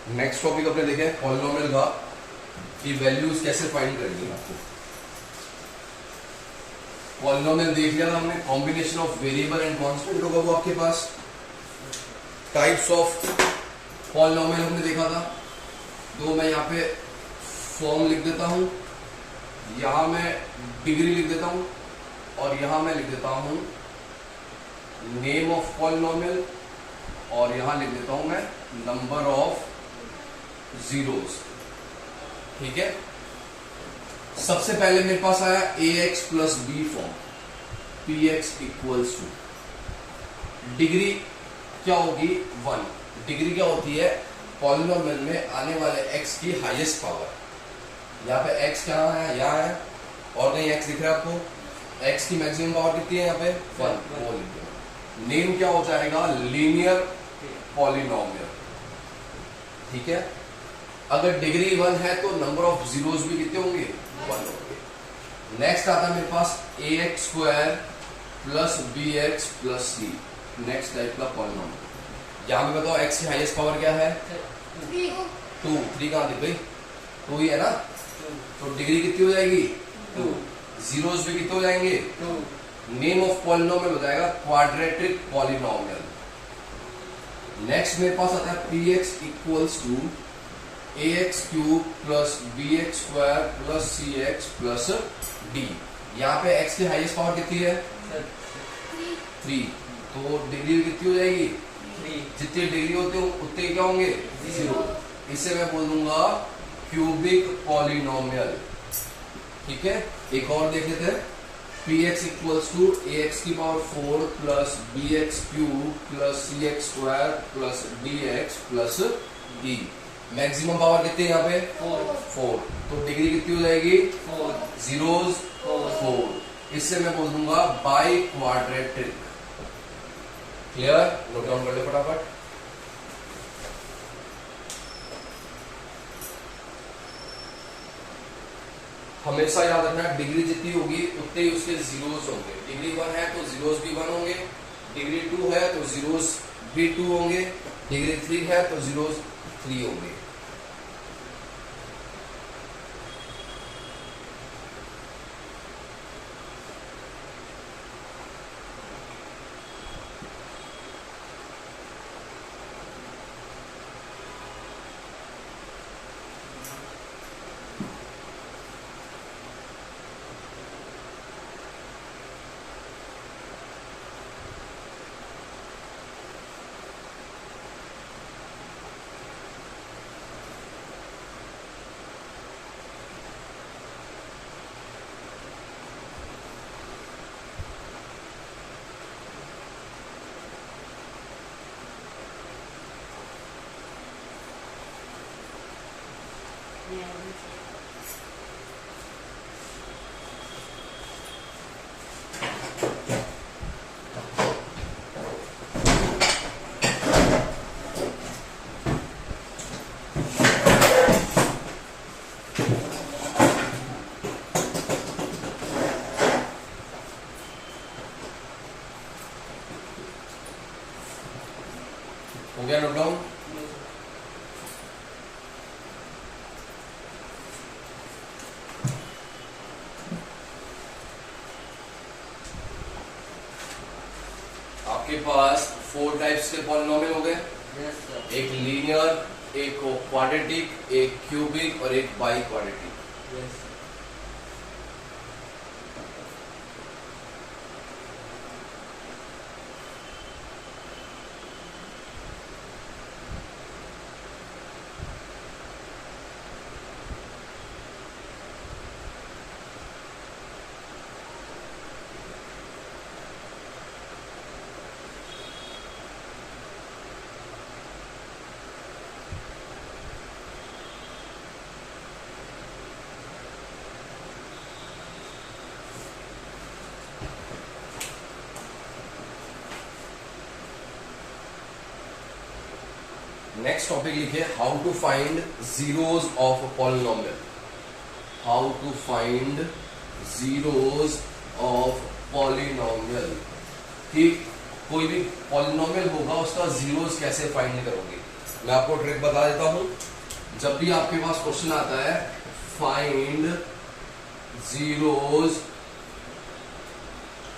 Next topic अपने देखे polynomial का कि वैल्यूज कैसे फाइंड करनी है आपको। पॉलिनोमियल देख लिया था हमने, combination of variable and constant होगा वो आपके पास। टाइप्स ऑफ पॉलिनोमियल हमने देखा था, तो मैं यहाँ पे फॉर्म लिख देता हूं, यहां मैं डिग्री लिख देता हूं और यहां मैं लिख देता हूं नेम ऑफ पॉलिनोमियल और यहां लिख देता हूं मैं नंबर ऑफ जीरोस। ठीक है, सबसे पहले मेरे पास आया A x plus B form, P x equals to degree क्या होगी 1। डिग्री क्या होती है पॉलिनोमियल में आने वाले x की हाईएस्ट पावर। यहाँ पे x क्या है, यहाँ है और नहीं x दिख रहा है आपको। x की मैक्सिमम पावर कितनी है यहाँ पे 1, वो लिख दो। नेम क्या हो जाएगा लीनियर पॉलिनोमियल। ठीक है, अगर डिग्री 1 है तो नंबर ऑफ जीरोस भी कितने होंगे 1 होंगे। नेक्स्ट आता है मेरे पास a x square plus B x plus c, next type का पॉलिनोमियल। यहाँ पे बताओ x की हाईएस्ट पावर क्या है 2। 3 कहाँ थी भाई, 2 ही है ना, तो डिग्री कितनी हो जाएगी 2। जीरोस भी कितने हो जाएंगे 2। नेम ऑफ पॉलिनोमियल हो जाएगा क्वाड्रेटिक पॉलिनोमियल। नेक्स्ट मेरे पास आता है P x equals to A X cube plus B X square plus C X plus D. यहाँ पे x की हाईएस्ट पावर कितनी है 3, तो डिग्री कितनी हो जाएगी 3। जितनी डिग्री होते हो उतने क्या होंगे 0। इसे मैं बोल दूंगा क्यूबिक पॉलिनोमियल। ठीक है, एक और देख लेते हैं P x equals to A x की power 4 plus B x cube plus सी x square plus d x plus d. Maximum power कितनी है यहाँ पे 4, तो डिग्री कितनी हो जाएगी 4, जीरोस 4। इससे मैं बोल दूंगा by quadratic. Clear, note down कर ले फटाफट। हमेशा याद रखना डिग्री जितनी होगी उतने ही उसके जीरोस होंगे। डिग्री 1 है तो जीरोस भी 1 होंगे, डिग्री 2 है तो जीरोस भी 2 होंगे, डिग्री 3 है तो जीरोस 3 होंगे। हो गया नोट डाउन। आपके पास 4 टाइप्स के पॉलिनोमियल हो गए। एक लीनियर, एक क्वाड्रेटिक, एक क्यूबिक और एक बाई क्वाड्रेटिक। नेक्स्ट टॉपिक लिखिए how to find zeros of polynomial. How to find zeros of polynomial, कि कोई भी पॉलिनोमियल होगा उसका जीरोस कैसे फाइंड करोगे। मैं आपको ट्रिक बता देता हूं। जब भी आपके पास क्वेश्चन आता है फाइंड जीरोज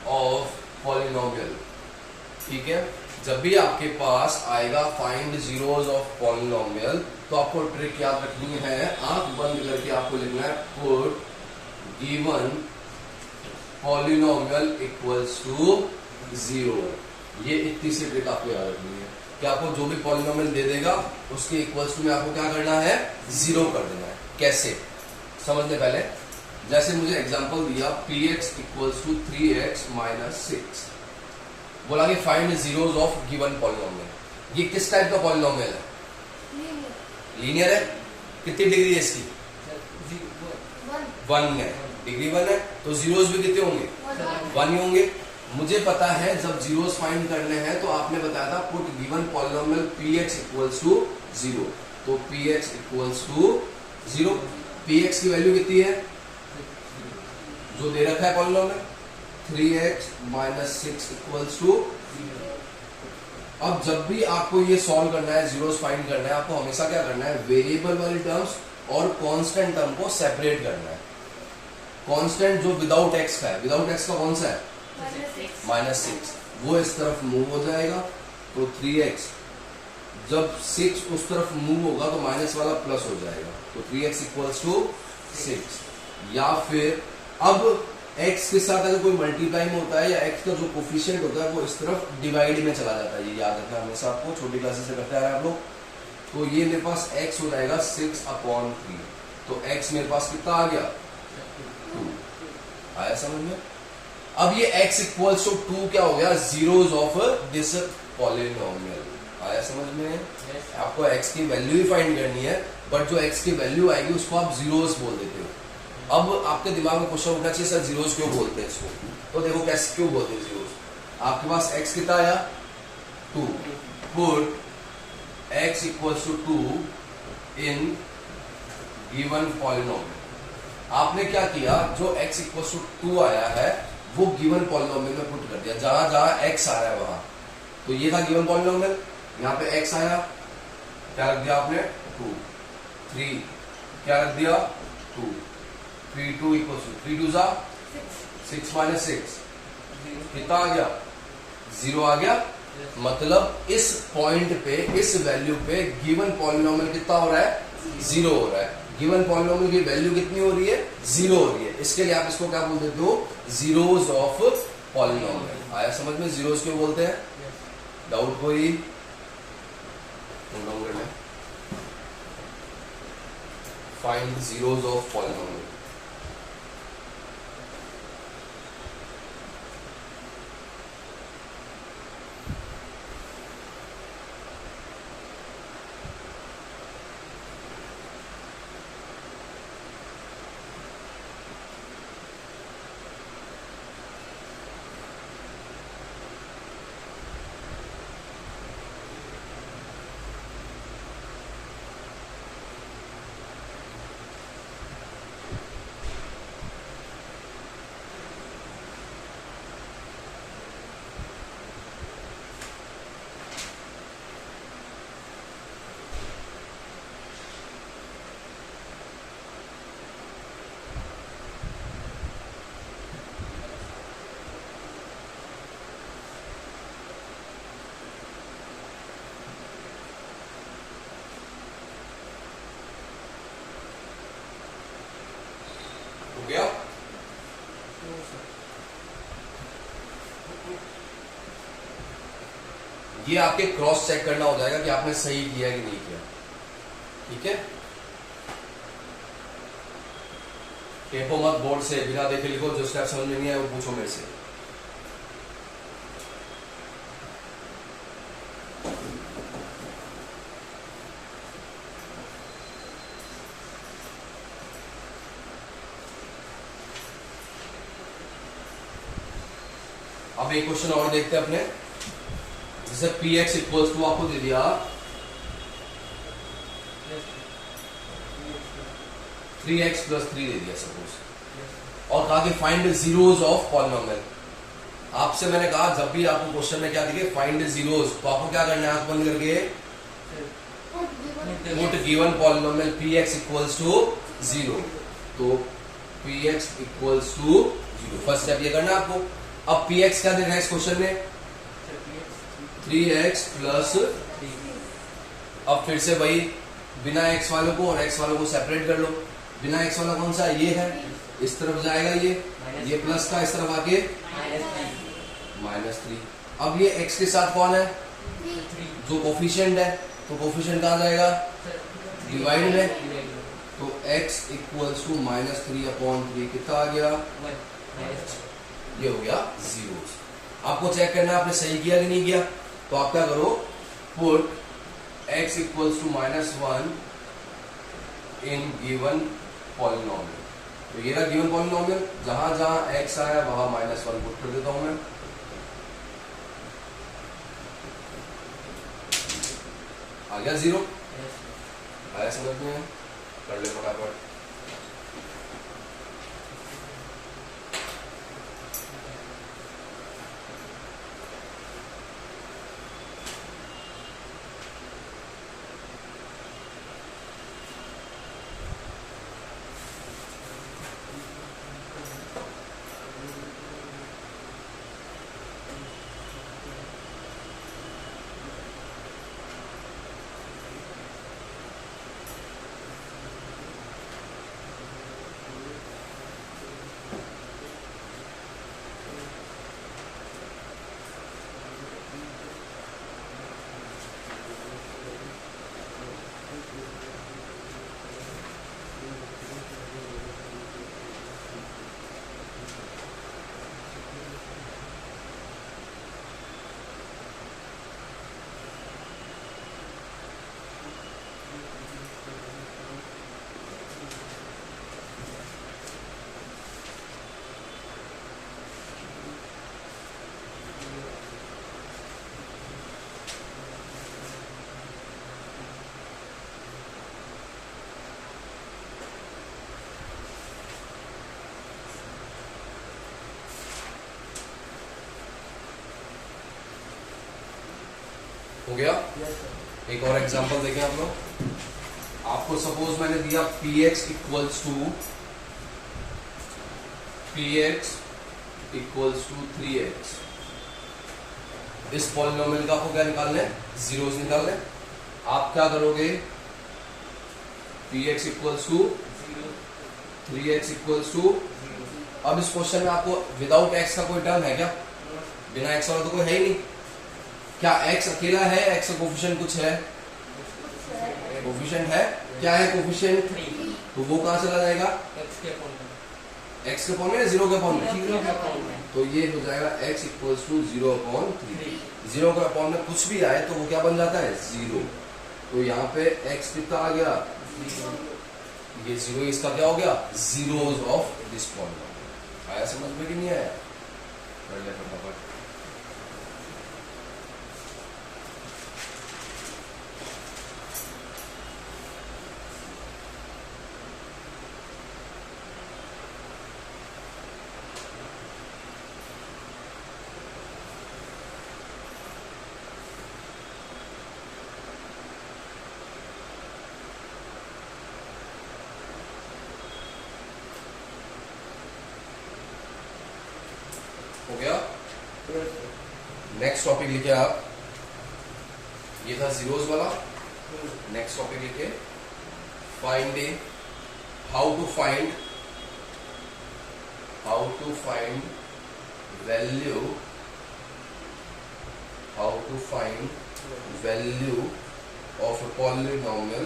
ऑफ पॉलिनोमियल, ठीक है, जब भी आपके पास आएगा फाइंड जीरोज ऑफ पॉलिनोमियल तो आपको ट्रिक याद रखनी है, आंख बंद करके आपको लिखना है put given polynomial equals to 0। ये इतनी सी ट्रिक आपको याद रखनी है कि आपको जो भी पॉलिनोमियल दे देगा उसके इक्वल्स टू में आपको क्या करना है, 0 कर देना है। कैसे समझने पहले, जैसे मुझे एग्जांपल दिया px equals to 3x minus 6, बोला कि find zeros of given polynomial. ये किस टाइप का पॉलिनोमियल है, लीनियर है। कितनी डिग्री है इसकी, 1 है, डिग्री 1 है, तो जीरोज भी कितने होंगे, 1 ही होंगे। मुझे पता है जब जीरोज फाइंड करने हैं तो आपने बताया था put given polynomial px equals to 0, तो px इक्वल्स टू 0, px की वैल्यू कितनी है जो दे रखा है polynomial, 3x minus 6 equals to. अब जब भी आपको ये सॉल्व करना है, जीरोस फाइंड करना है, आपको हमेशा क्या करना है, वेरिएबल वाली टर्म्स और कांस्टेंट टर्म को सेपरेट करना है। कांस्टेंट जो विदाउट एक्स का है, विदाउट एक्स का कौन सा है, -6, वो इस तरफ मूव हो जाएगा, तो 3x, जब 6 उस तरफ मूव होगा तो माइनस वाला प्लस हो जाएगा, तो 3x इक्वल्स टू 6। या फिर अब x के साथ अगर कोई मल्टीप्लाई में होता है या x का जो कोफिशिएंट होता है वो इस तरफ डिवाइड में चला जाता है, ये याद रखना हमेशा, आपको छोटी क्लासेस से करते आ रहे हैं आप लोग। तो ये मेरे पास x हो जाएगा 6/3, तो x मेरे पास कितना आ गया, 2। आया समझ में। अब ये x इक्वल्स टू 2 क्या हो गया, जीरोज ऑफ दिस पॉलिनोमियल। आया समझ में। आपको x की वैल्यू ही फाइंड करनी है, बट जो x की वैल्यू आएगी उसको आप जीरोज बोल देते हो। अब आपके दिमाग में क्वेश्चन उठना चाहिए, सर जीरोज क्यों बोलते हैं इसको, तो देखो कैसे क्यों बोलते हैं जीरोज। आपके पास x कितना आया, 2, put x equals to 2 in given polynomial. आपने क्या किया, जो x इक्वल्स टू 2 आया है वो गिवन पॉलिनोमियल में पुट कर दिया, जहां जहां x आ रहा है वहां। तो ये था गिवन पॉलिनोमियल, यहाँ पे x आया, क्या रख दिया आपने, 2, 3, क्या रख दिया, 2, 3 2 इक्वल टू 3 2 जा 6 माइनस 6 कितना आ गया, 0 आ गया। मतलब इस पॉइंट पे, इस वैल्यू पे गिवन पॉलिनोमियल कितना हो रहा है, 0 हो रहा है। गिवन पॉलिनोमियल की वैल्यू कितनी हो रही है, 0 हो रही है। इसके लिए आप इसको क्या बोल देते हो, जीरोज ऑफ पॉलिनोमियल। आया समझ में, जीरोज क्यों बोलते हैं, डाउट कोई, फाइंड जीरोज ऑफ पॉलिनोमियल। हो गया। ये आपके क्रॉस चेक करना हो जाएगा कि आपने सही किया कि नहीं किया, ठीक है। टेपो मत बोर्ड से, बिना देखे लिखो, जो स्टेप समझ में नहीं है वो पूछो मेरे से। अब एक क्वेश्चन और देखते हैं अपने, जैसे px इक्वल्स टू आपको दे दिया 3x प्लस 3 दे दिया सपोज, और कहा कि फाइंड जीरोज ऑफ पॉलिनोमियल। आपसे मैंने कहा जब भी आपको क्वेश्चन में क्या दिखे फाइंड जीरोज, तो आपको क्या करना है, आंख बंद करके put given polynomial px equals to 0, तो px equals to 0, first step ये करना है आपको। अब px क्या दे रहा है इस क्वेश्चन में, 3x प्लस, अब फिर से वही बिना x वालों को और x वालों को सेपरेट कर लो। बिना x वाला कौन सा, ये है, इस तरफ जाएगा ये प्लस का इस तरफ आके -3। अब ये x के साथ कौन है, जो कोफिशिएंट है, तो कोफिशिएंट कहाँ जाएगा, डिवाइड है, तो x इक्वल्स टू -3/3 कितना आ गया, ये हो गया 0। आपको चेक करना है आपने सही किया कि नहीं किया, तो आप क्या करो, put x equals to -1 in given polynomial. तो ये रहा गिवन पॉलिनोमियल, जहां जहां x आया वहां -1 पुट कर देता हूं मैं। आ गया 0, आया समझ में, कर ले फटाफट। हो गया। एक और एग्जांपल देखें आप लोग। आपको सपोज मैंने दिया px इक्वल्स टू 3x। इस पॉलिनोमियल का आपको क्या निकालना है, जीरोस निकालना है। आप क्या करोगे, px equals to 3x equals to, अब इस क्वेश्चन में आपको विदाउट x का कोई टर्म है क्या, बिना x वाला तो कोई है ही नहीं। क्या x अकेला है, x का कोफिशिएंट कुछ है, कोफिशिएंट है, क्या है कोफिशिएंट, तो वो कहां चला जाएगा, x के फॉर्म में, 0 के फॉर्म में, तो ये हो जाएगा x इक्वल्स टू 0/3। 0 के फॉर्म में कुछ भी आए तो वो क्या बन जाता है, 0। तो यहाँ पे x कितना आ गया, ये 0, इसका क्या हो गया, जीरोस ऑफ दिस पॉलिनोमियल। आया समझ में कि नहीं आया, कर ले फटाफट। हो गया। नेक्स्ट टॉपिक लिखे आप, ये था जीरोस वाला। नेक्स्ट टॉपिक लिखे, finding how to find value of a polynomial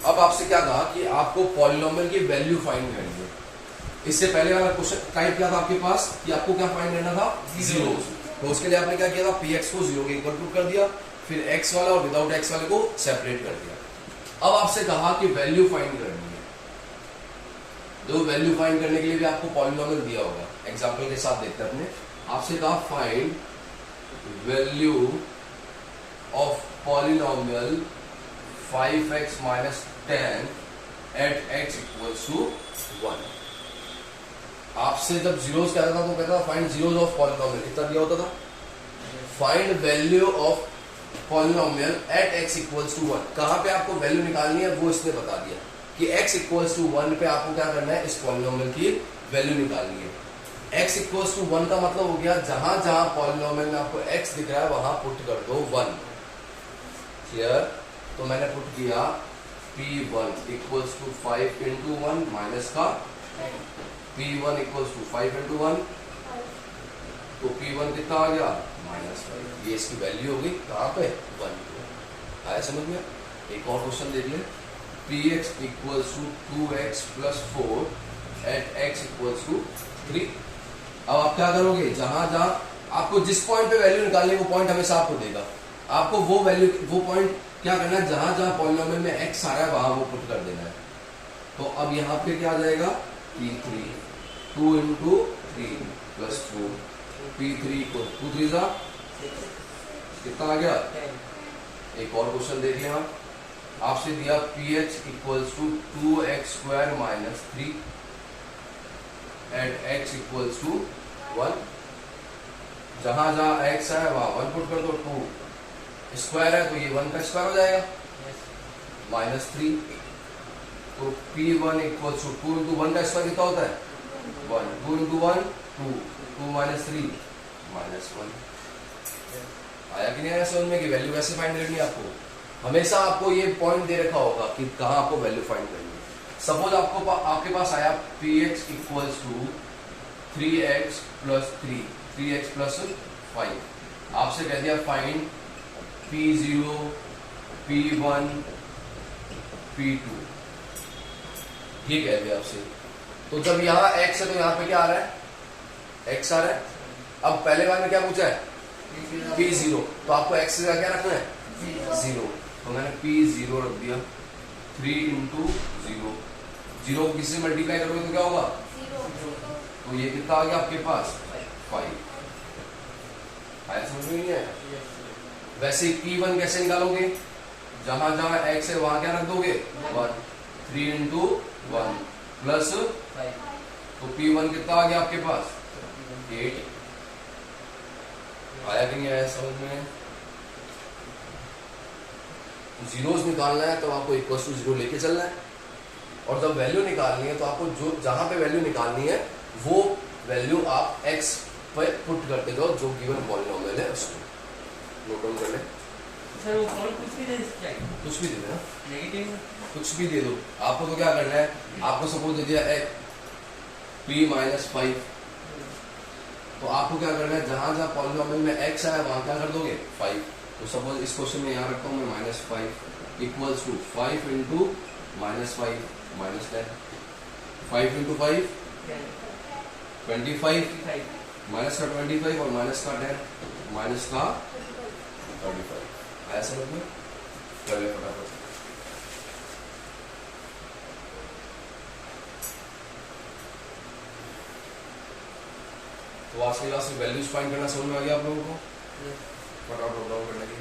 अब आपसे क्या कहा कि आपको पॉलिनोमियल की वैल्यू फाइंड करनी है। इससे पहले वाला क्वेश्चन टाइप क्या था आपके पास कि आपको क्या फाइंड करना था, जीरोस। तो उसके लिए आपने क्या किया था, px को 0 के इक्वल टू कर दिया, फिर x वाला और विदाउट x वाले को सेपरेट कर दिया। अब आपसे कहा कि वैल्यू फाइंड करनी है। जो वैल्यू फाइंड करने के लिए भी आपको पॉलिनोमियल दिया होगा, एग्जांपल के साथ देखते हैं अपने। आपसे कहा find value of polynomial 5x - 10 at x equals to 1। आपसे जब जीरोस कहता था तो कहता था फाइंड जीरोस ऑफ पॉलिनोमियल, कितना दिया होता था, find value of polynomial at x equals to 1। कहां पे आपको वैल्यू निकालनी है वो इसने बता दिया कि x इक्वल्स टू 1 पे आपको क्या करना है, इस पॉलिनोमियल की वैल्यू निकालनी है। x इक्वल्स टू 1 का मतलब हो गया जहां जहां पॉलिनोमियल में आपको x दिख रहा है वहां पुट कर दो 1। क्लियर? तो मैंने पुट किया p1 equals to 5 into 1 minus का p1 इक्वल्स टू 5 इंटू 1, तो p1 कितना आ गया, -5। ये इसकी वैल्यू होगी कहाँ पे, 1। आया समझ में? एक और क्वेश्चन देख ले, px equals to 2x plus 4 at x equals to 3। अब आप क्या करोगे, जहां जहां आपको जिस पॉइंट पे वैल्यू निकालनी है वो पॉइंट हमेशा आपको देगा, आपको वो वैल्यू वो पॉइंट क्या करना है, जहां जहां पॉलिनोमियल में x आ रहा है वहां वो पुट कर देना है। तो अब यहाँ पे क्या आ जाएगा, p3 2 इंटू 3 प्लस 4, p3 को 2 3 जा कितना आ गया। एक और क्वेश्चन देख लें आप, आपसे दिया ph equals to 2x square minus 3 at x equals to 1। जहां जहां x है वहां 1 पुट कर दो, 2 स्क्वायर है तो ये 1 का स्क्वायर हो जाएगा, -3। तो p1 इक्वल्स टू 2 इंटू 1 का स्क्वायर कितना होता है, 1, 2 इंटू 1 2, 2 माइनस 3 -1। आया कि नहीं आया समझ में कि वैल्यू कैसे फाइंड करनी है आपको, हमेशा आपको ये पॉइंट दे रखा होगा कि कहां आपको वैल्यू फाइंड करनी है। सपोज आपके पास आया px equals to 3x plus 3, 3x plus 5, आपसे कह दिया फाइंड p0 p1 p2, ये कह दिया आपसे। तो जब यहाँ x है तो यहाँ पे क्या आ रहा है, x आ रहा है। अब पहले बार में क्या पूछा है, p0, तो आपको x से क्या रखना है, 0। तो मैंने p0 रख दिया, 3 इंटू 0, 0 को किसी से मल्टीप्लाई करोगे तो क्या होगा, 0। तो ये कितना आ गया आपके पास, 5। आया समझ में नहीं आया? वैसे p1 कैसे निकालोगे, जहां जहां x है वहां क्या रख दोगे, 1, 3 इंटू 1 प्लस 5, तो p1 कितना आ गया आपके पास, 8। आया कि नहीं आया समझ में? जीरोस निकालना है तो आपको इक्वल टू 0 लेके चलना है, और जब वैल्यू निकालनी है तो आपको जो जहां पे वैल्यू निकालनी है वो वैल्यू आप x पे पुट करते जाओ जो गिवन पॉलिनोमियल है उसको नोट डाउन कर ले। सर वो कौन कुछ भी दे सकता है, कुछ भी दे देना, नेगेटिव कुछ भी दे दो। आपको तो क्या करना है, आपको सपोज दे दिया p-5, तो आपको क्या करना है, जहां जहां पॉलिनोमियल में x आया वहां क्या कर दोगे, 5। तो सपोज इस क्वेश्चन में यहाँ रखता हूँ मैं -5 equals to 5 into -5 -10, 5 into 5 25, minus का 25 और माइनस का 10 माइनस का 35। आया समझ में? कर ले फटाफट। तो आज की क्लास में वैल्यूज फाइंड करना समझ में आ गया आप लोगों को? फटाफट डाउन करने की